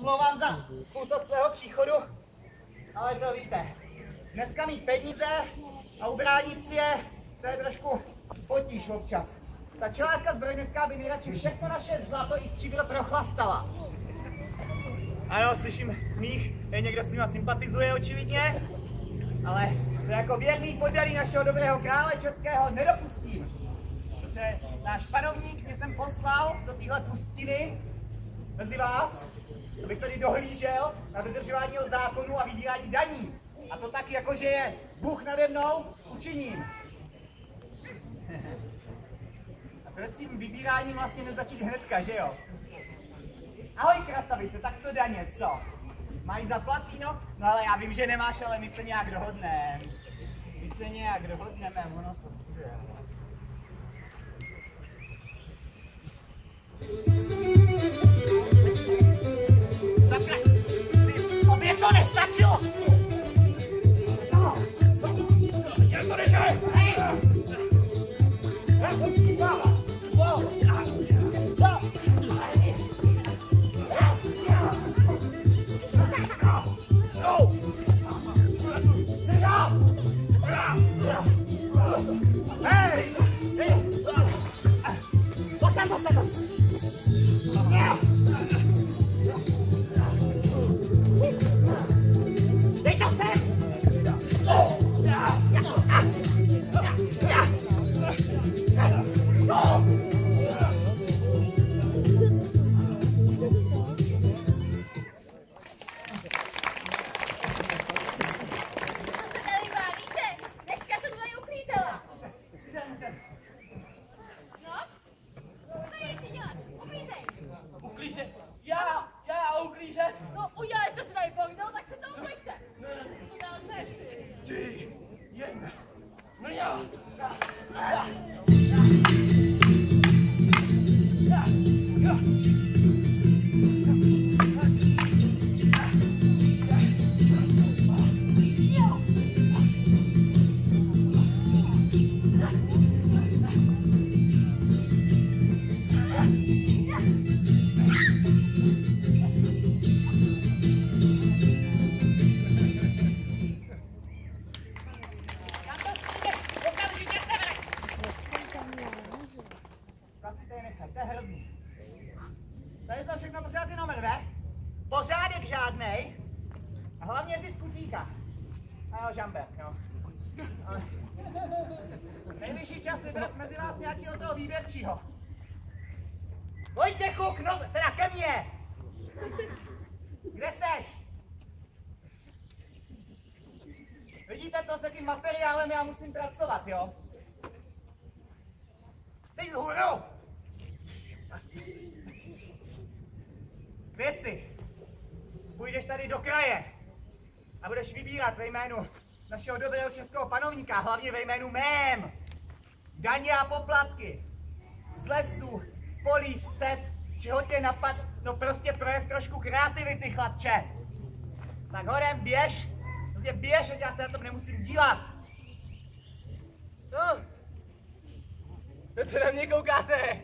omlouvám za způsob svého příchodu, ale to víte. Dneska mít peníze a ubránit si je, to je trošku potíž občas. Ta čelátka zbrojnická by nejradši všechno naše zlato i stříbro prochlastala. Ano, slyším smích, někdo s nima sympatizuje očividně, ale to jako věrný poddaný našeho dobrého krále českého nedopustím. Protože náš panovník mě sem poslal do téhle pustiny mezi vás, abych tady dohlížel na dodržování zákonu a vybírání daní. A to taky jako, že je Bůh nade mnou, učiním. A to s tím vybíráním vlastně nezačít hnedka, že jo? Ahoj krasavice, tak co daně, co? Máš zaplacíno? No ale já vím, že nemáš, ale my se nějak dohodneme. Ono to bude. Obě to nestačilo! Jak to nechaj! Hej! Dej to sem! Pořádek žádnej. A hlavně zisk utíká. A jo, žamber, jo. Ale nejvyšší čas vybrat mezi vás nějakého toho výběrčího. Vojtěchu, k noze, teda ke mně! Kde seš? Vidíte to, s jakým materiálem já musím pracovat, jo? Jsi vzhůru! K věci. Půjdeš tady do kraje a budeš vybírat ve jménu našeho dobrého českého panovníka, hlavně ve jménu mém, daně a poplatky. Z lesů, z polí, z cest, z čeho tě napad, no prostě projev trošku kreativity, chlapče. Tak horem běž, prostě běž, ať já se na tom nemusím dívat. No, to co na mě koukáte?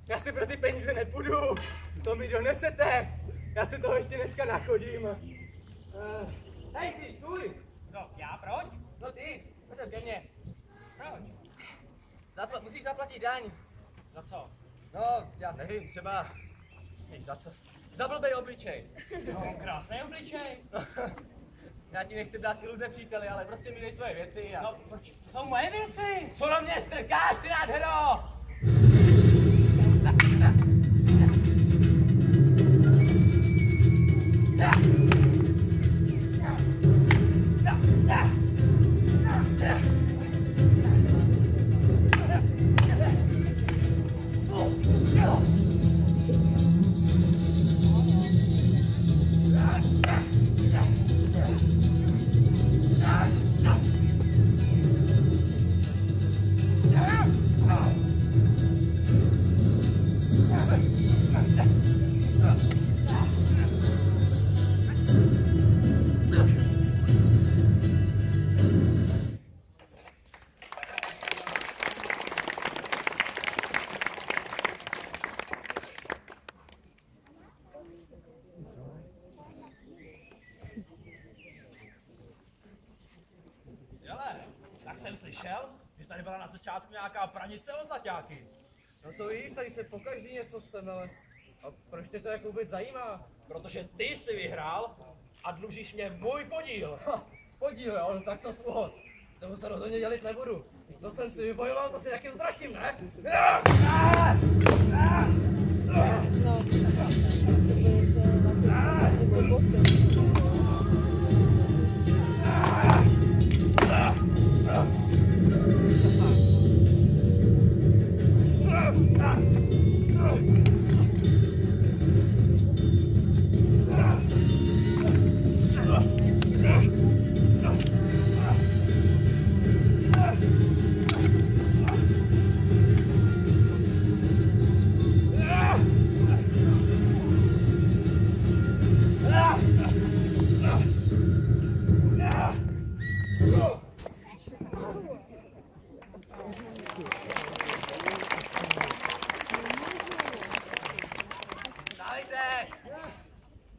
Já si pro ty peníze nepůjdu, to mi donesete. Já se toho ještě dneska nachodím. Hej, ty, stůj! No, já proč? No ty, pojď ke mně. Proč? Musíš zaplatit daň. Za co? No, já nevím, třeba... Víš, za co? Za blbej obličej. No, krásný obličej. Já ti nechci dát iluze, příteli, ale prostě mi dej svoje věci a... No, proč? To jsou moje věci. Co na mě strkáš, ty nádhero? jsem slyšel, že tady byla na začátku nějaká pranice o zlaťáky. No to víš, tady se pokaždý něco sem, ale a proč tě to jako vůbec zajímá? Protože ty jsi vyhrál a dlužíš mě můj podíl. Podíl, jo, tak to svod. S tebou se rozhodně dělit nebudu. Co jsem si vybojoval, to si taky ztratím, ne?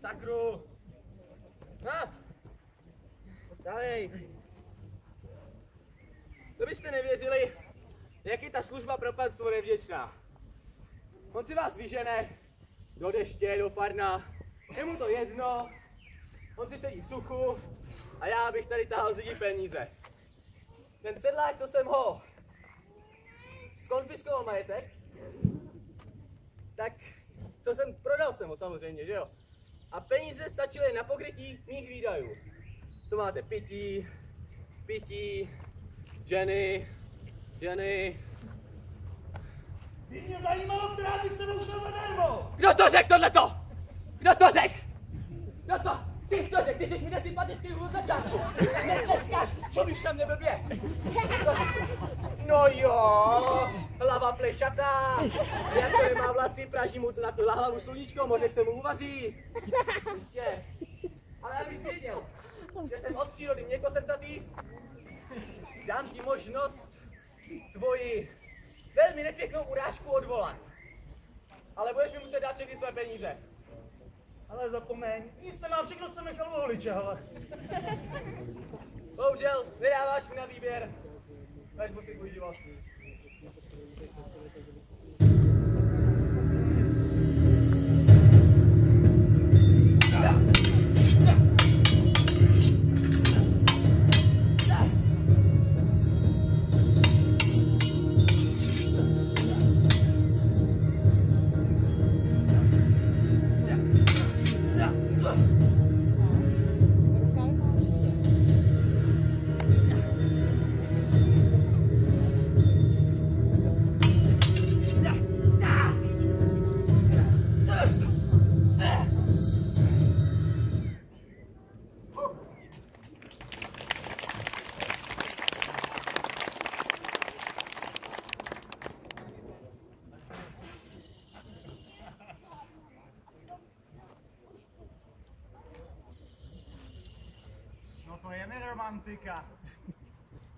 Sakru! No! Dávej! To byste nevěřili, jak je ta služba pro panstvo nevděčná. On si vás vyžene do deště, do parna, je mu to jedno, on si sedí v suchu a já bych tady tahal z lidí peníze. Ten sedlák, co jsem ho skonfiskoval majetek, tak co jsem prodal jsem ho samozřejmě, že jo? A peníze stačily na pokrytí mých výdajů. To máte pití, ženy. By mě zajímalo, která by se mnou šla zadarmo. Kdo to řekl tohleto? Kdo to řekl? Kdo to? Ty jsi to řekl, ty jsi mi nesympatický od začátku. Tak netleskáš, čumíš na mě blbě. No jo, hlava plešatá. Jak to nemá vlasy, praží mu to na tu hlavu sluníčko, mořek se mu uvaří. Jistě. Ale abys věděl, že jsem od přírody měkkosrdcatý, dám ti možnost tvoji velmi nepěknou urážku odvolat. Ale budeš mi muset dát všechny své peníze. Ale zapomeň, nic nemám, všechno jsem nechal u holiče, hele. Bohužel, nedáváš mi na výběr. Vezmu si tvůj život. To je mi romantika.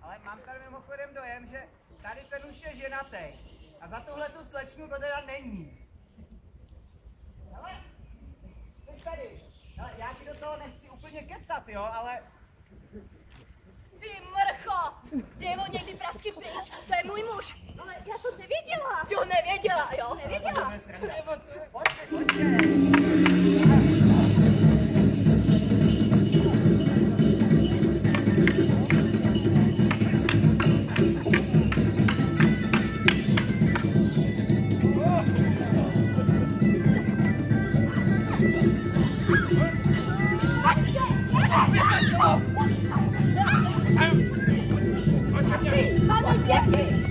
Ale mám tady mimochodem dojem, že tady ten už je ženatej. A za tuhletu slečnu to teda není. Hele, jsi tady. Hele, já ti do toho nechci úplně kecat, jo, ale... Ty mrcho! Dej od něj ty pračky pryč, to je můj muž. Ale já to nevěděla. Jo, nevěděla, jo, nevěděla. Pojďte. Máme děti!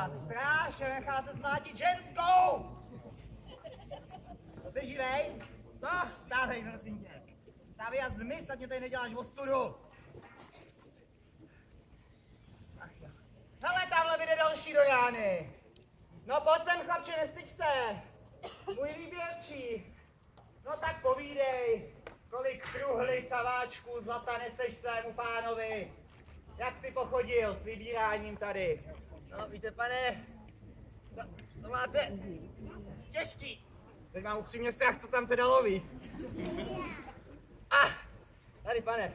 stráž nechá se zmlátit ženskou! Jsi živej? Co? Stávej, prosím tě. Stávej a zmiz, ať mě tady neděláš ostudu. Ach jo. Hele, tamhle vyjde další do Jány. No pojď sem, chlapče, nestyď se. Můj výběrčí. No tak povídej, kolik truhlic a váčků zlata neseš svému pánovi. Jak jsi pochodil s vybíráním tady? No víte, pane, to máte těžký. Teď mám upřímně strach, co tam teda loví. Tady, pane.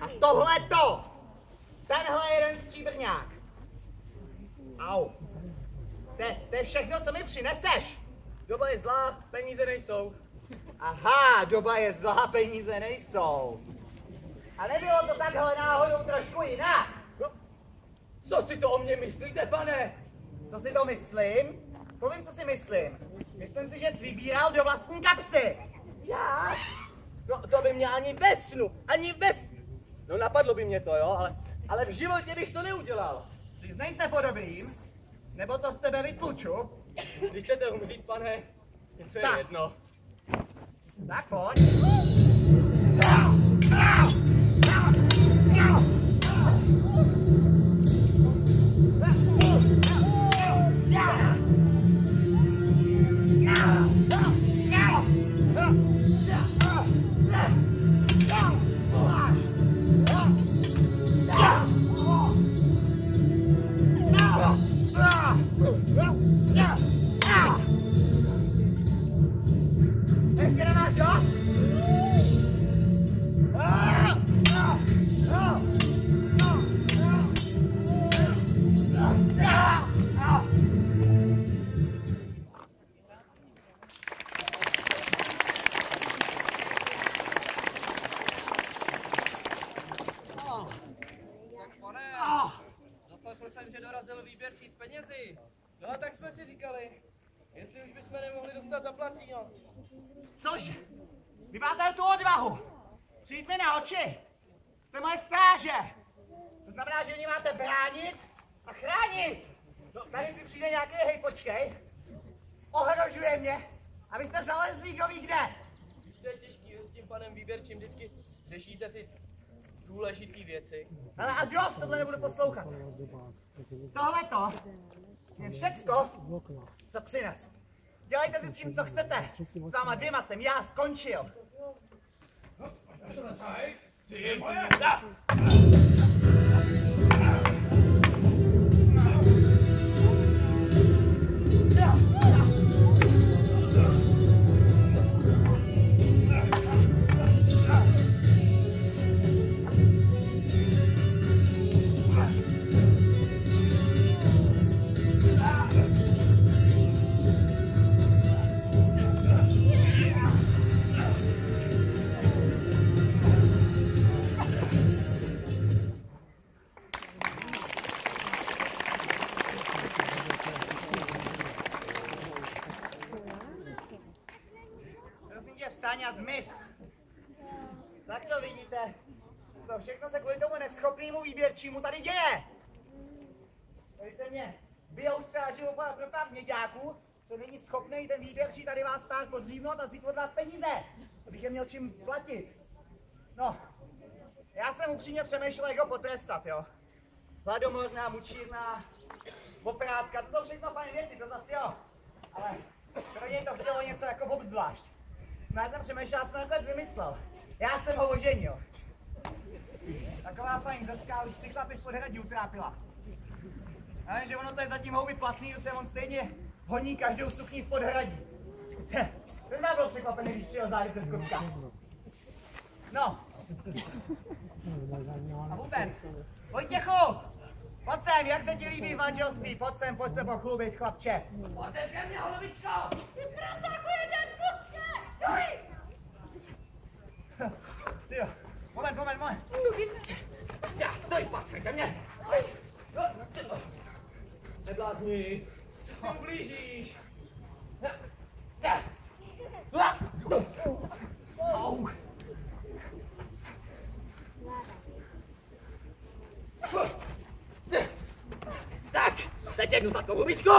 A tohleto! Tenhle jeden stříbrňák. Au. To je všechno, co mi přineseš. Doba je zlá, peníze nejsou. Aha, doba je zlá, peníze nejsou. A nebylo to takhle náhodou trošku jinak? No, co si to o mě myslíte, pane? Co si to myslím? Povím, co si myslím. Myslím si, že jsi vybíral do vlastní kapsy. Já? No to by mě ani ve snu. No napadlo by mě to, jo, ale v životě bych to neudělal. Přiznej se po dobrým, nebo to z tebe vytluču. Když chcete umřít, pane, to je Tas. jedno. Tak pojď. Ještě nemáš dost? Tak pane, zaslechl jsem, že dorazil výběrčí s penězi. No a tak jsme si říkali, jestli už bychom nemohli dostat zaplacíno. Cože? Vy máte tu odvahu. Přijít mi na oči. Jste moje stráže. To znamená, že mě máte bránit a chránit. No, tady si přijde nějaký, hej, počkej. Ohrožuje mě. A vy jste zalezlí, kdo ví kde. Když to je těžký, s tím panem výběrčím vždycky řešíte ty důležité věci. Ale a dost, tohle nebudu poslouchat. Tohleto je všecko, co přines. Dělejte si s tím, co chcete. S váma dvěma jsem já skončil. Prosím tě, vstaň a zmiz. Tak to vidíte, co všechno se kvůli tomu neschopnému výběrčímu tady děje. Tady se mě bijou stráži pro pár měďáků, co není schopný ten výběrčí tady vás pár podříznout a vzít od vás peníze, abych je měl čím platit. No, já jsem upřímně přemýšlel, jak ho potrestat, jo. Hladomorná, mučírna, oprátka, to jsou všechno fajn věci, to zase jo. Ale pro něj to chtělo něco jako obzvlášť. No já jsem přemýšlel, já jsem nakonec vymyslel. Já jsem ho oženil. Taková paní Zeská už 3 chlapy v Podhradí utrápila. Já vím, že ono to je zatím houby platný, protože on stejně honí každou sukni v Podhradí. Ten má byl překvapený, když přijel zády ze Skotska. No. A vůbec. Vojtěchu! Pojď sem, jak se ti líbí v manželství? Pojď se pochlubit, chlapče. Pojď sem ke mně, holubičko! Ty prasáku jeden puště! Tyjo, moment. Já, stoj, patře ke mně! Neblázni, co si ublížíš? Au. teď jednu sladkou hubičku!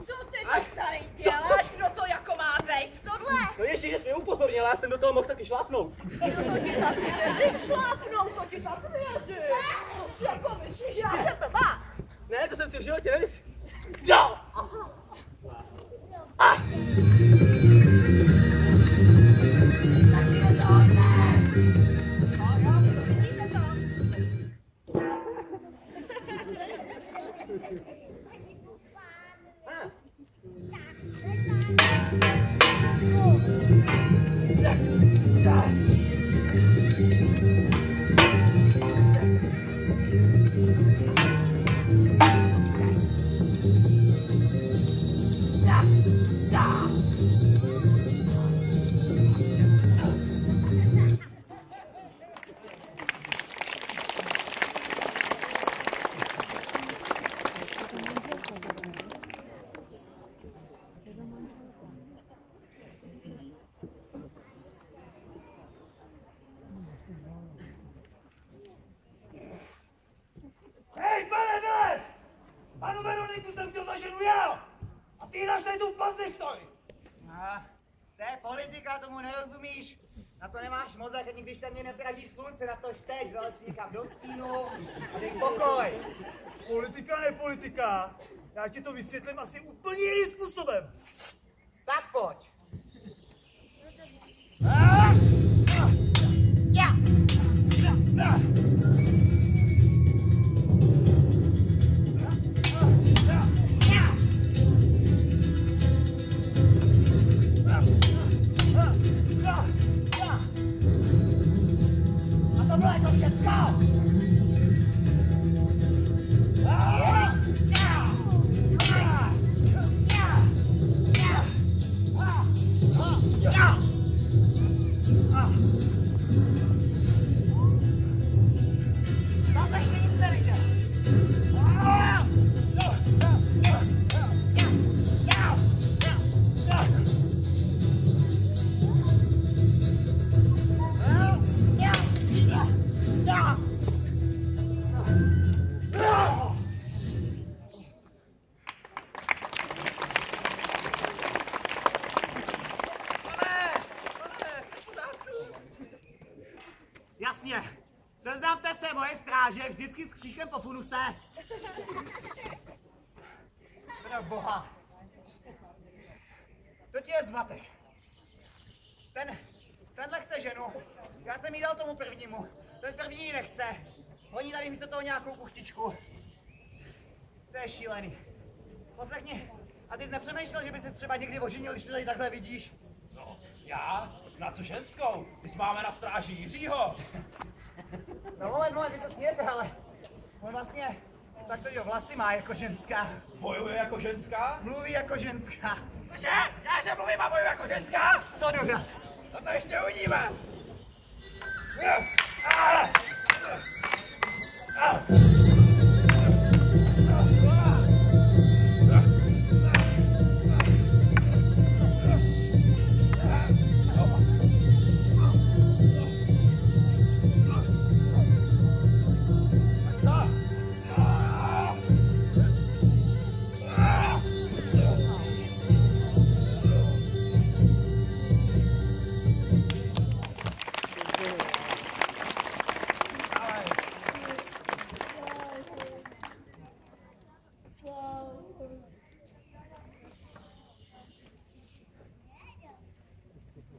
Co ty to tady děláš? Kdo to jako má být? Tohle? No ještě, že jsi mě upozornila, já jsem do toho mohl taky šlápnout. No to ti taky věři šlápnout, to ti taky věři. Jako myslíš, já jsem to má? Ne, to jsem si v životě nemyslel. Jo! Ah! Tak je to ne! Vidíte to? Hej, pane Miles! Panu Veroniku jsem chtěl za ženu já! A ty jdeš tady tu pasichtoj! To je politika, tomu nerozumíš. Na to nemáš mozek, ani když tam mě nepraží slunce, na to šteš, zalez si někam do stínu a dej pokoj. Politika, nepolitika. Já ti to vysvětlím asi úplně jiným způsobem. Tak pojď. A to bylo jako všechno. Jasně, seznamte se, moje stráže, vždycky s křížkem po funuse. Pro boha. To ti je zmatek. Tenhle chce ženu, já jsem jí dal tomu prvnímu, ten první ji nechce. Honí tady místo toho nějakou kuchtičku. To je šílený. Poslechni, a ty jsi nepřemýšlel, že by se třeba někdy oženil, když to tady takhle vidíš? No, já? Na co ženskou? Teď máme na stráži Jiřího. No moment, vy se smějete, ale on vlastně tak to jo, vlasy má jako ženská. Bojuje jako ženská? Mluví jako ženská. Cože? Já že mluvím a bojuju jako ženská? Co dodat? No to ještě uvidíme.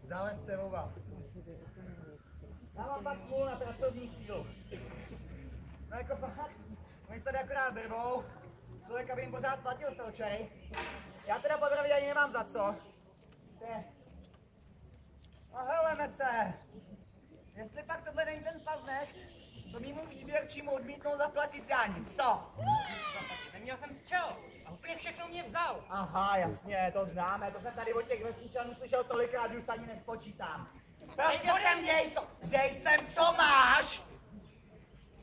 Zalezte oba. Já mám pak smůlu na pracovní sílu. No jako fakt, oni se tady akorát drvou, člověk, aby jim pořád platil v točej. Já teda popravit ani nemám za co. No heleme se. Jestli pak tohle není ten paznek, co mýmu výběrčímu odmítnou zaplatit daň, co? Neměl jsem z čeho a úplně všechno mě vzal. Aha, jasně, to známe, to jsem tady od těch vesničanů slyšel tolikrát, že už to ani nespočítám. Prostě sem dej sem, co máš!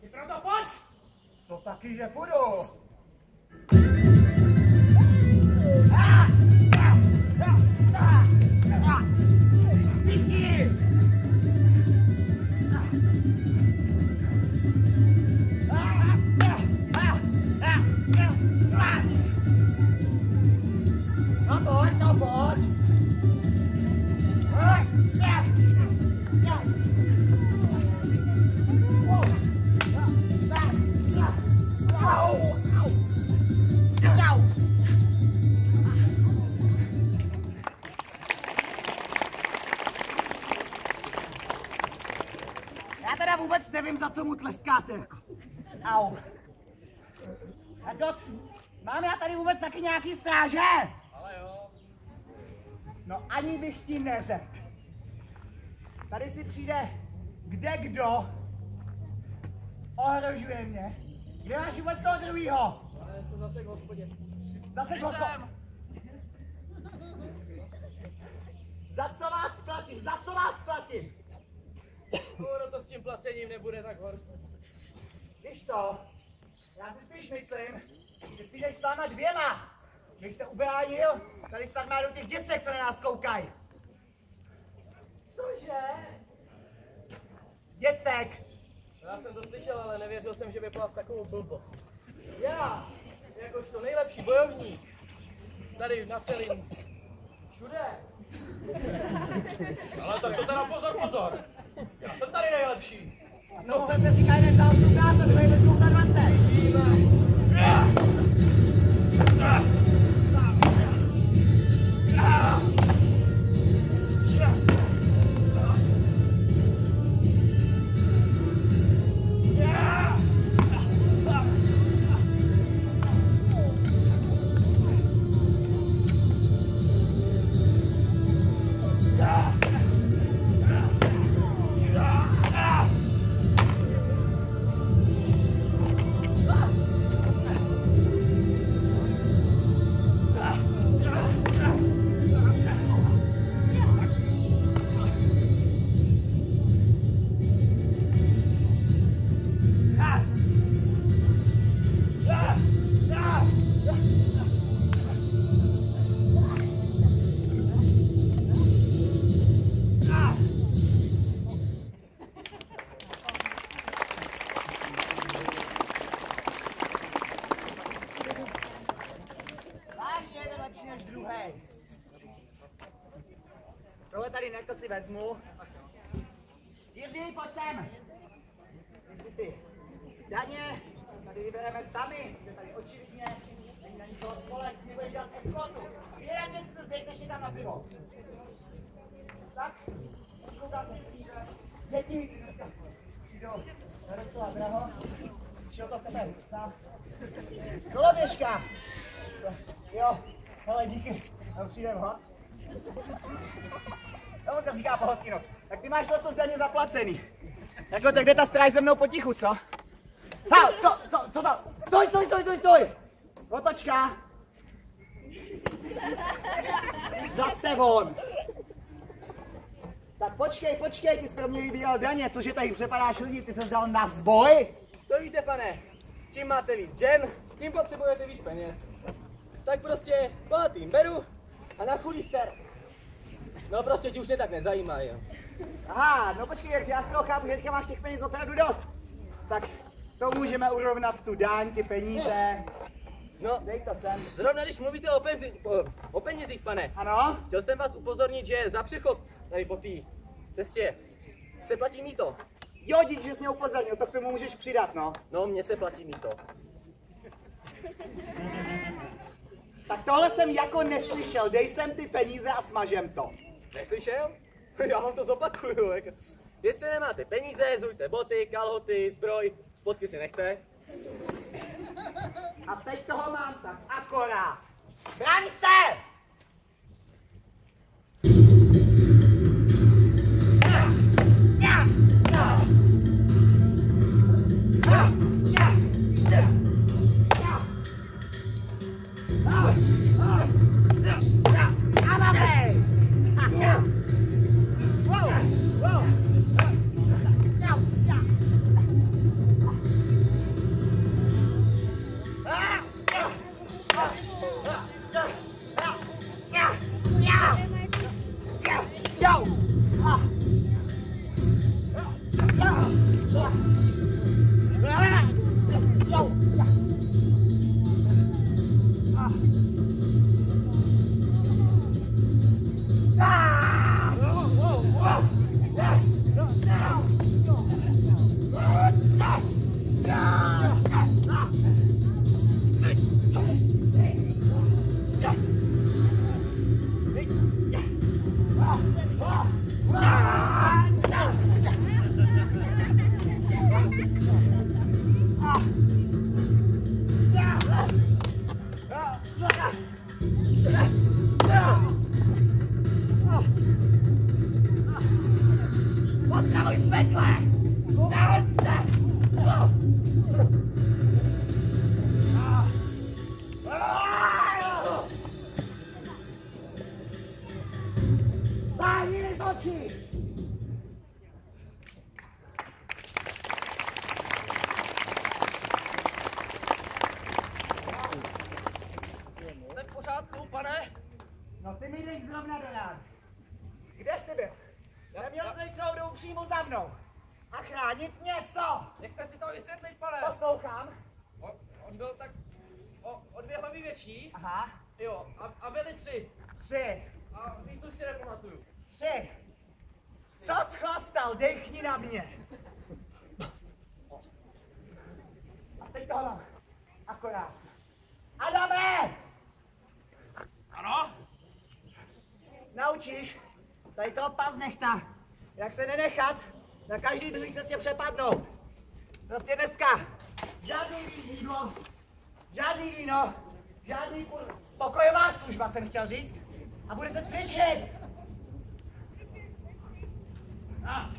Ty proto pojď! To taky, že půjdu. co mu tleskáte jako. Au. Edot, mám já tady vůbec taky nějaký stráže? Ale jo. No ani bych ti neřekl. Tady si přijde kde kdo ohrožuje mě. Kde máš vůbec toho druhýho? Ale jsem zase k hospodě. Zase k hospodě. Za co vás platím? Za co vás platím? Ono to s tím placením nebude tak horší. Víš co? Já si spíš myslím, že spíš s váma dvěma bych se ubránil tady s armádou těch děcek, co na nás koukají. Cože? Děcek! Já jsem to slyšel, ale nevěřil jsem, že vyplas takovou blbost. Já, jakožto nejlepší bojovník, tady na celém, všude. Ale tak to teda pozor, pozor. Já jsem tady nejlepší. No mohl se říká jeden za 18 a druhý vezmou za 20. Tohle tady ne, to si vezmu. Jiří, pojď sem! Ty si ty daně, tady vybereme sami, že tady očividně není na nikoho spolek, ty budeš dělat eskortu. Vyjedně si se zdejkneš tam na pivo. Tak, koukáte peníze. Děti, ty dneska přijdou na docela draho. Šel to v tebe hustá. Koloběžka! Jo, hele, díky, já už přijde vhod. Tomu se říká pohostinnost. Tak ty máš to zdaně zaplacený. Jako tak jde ta stráž se mnou potichu, co? Ha, co to? Stoj! Otočka. Zase von. Tak počkej, ty jsi pro mě vybíral daně, cože tady přepadáš lidi, ty jsi dal na zboj? To víte, pane, čím máte víc žen, tím potřebujete víc peněz. Tak prostě bohatým beru a na chudý ser. No prostě ti už mě tak nezajímá, jo. Aha, no počkej, takže já z toho chápu, že teďka máš těch peněz opravdu dost. Tak to můžeme urovnat tu daň, ty peníze. No, Dej to sem. zrovna když mluvíte o penězích, pane. Ano? Chtěl jsem vás upozornit, že za přechod tady po té cestě se platí mýto. Jo, dík, že jsi mě upozornil, to k tomu můžeš přidat, no. No, mně se platí mýto. Tak tohle jsem jako neslyšel, dej sem ty peníze a smažem to. Neslyšel? Já vám to zopakuju. Jako. Jestli nemáte peníze, zujte boty, kalhoty, zbroj, spodky si nechte. A teď toho mám tak akorát. Braň se! Páni z očí! Jste v pořádku, pane? No ty mi jdeš zrovna do rán. Kde jsi byl? Neměl jsi být celou dobu přímo za mnou. A chránit něco! Nechte si to vysvětlit, pane. Poslouchám. On byl tak o 2 hlavy větší. Aha. Jo, a byli 3. 3. A víc už si nepamatuju. 3. Co schlastal? Dechni na mě. A teď tohle. Akorát. Adame! Ano? Naučíš? Tady toho pas nechta. Jak se nenechat na každý druhý cestě přepadnout. Prostě dneska žádný jídlo, žádný víno, žádný pokojová služba jsem chtěl říct. A bude se cvičit. Ah.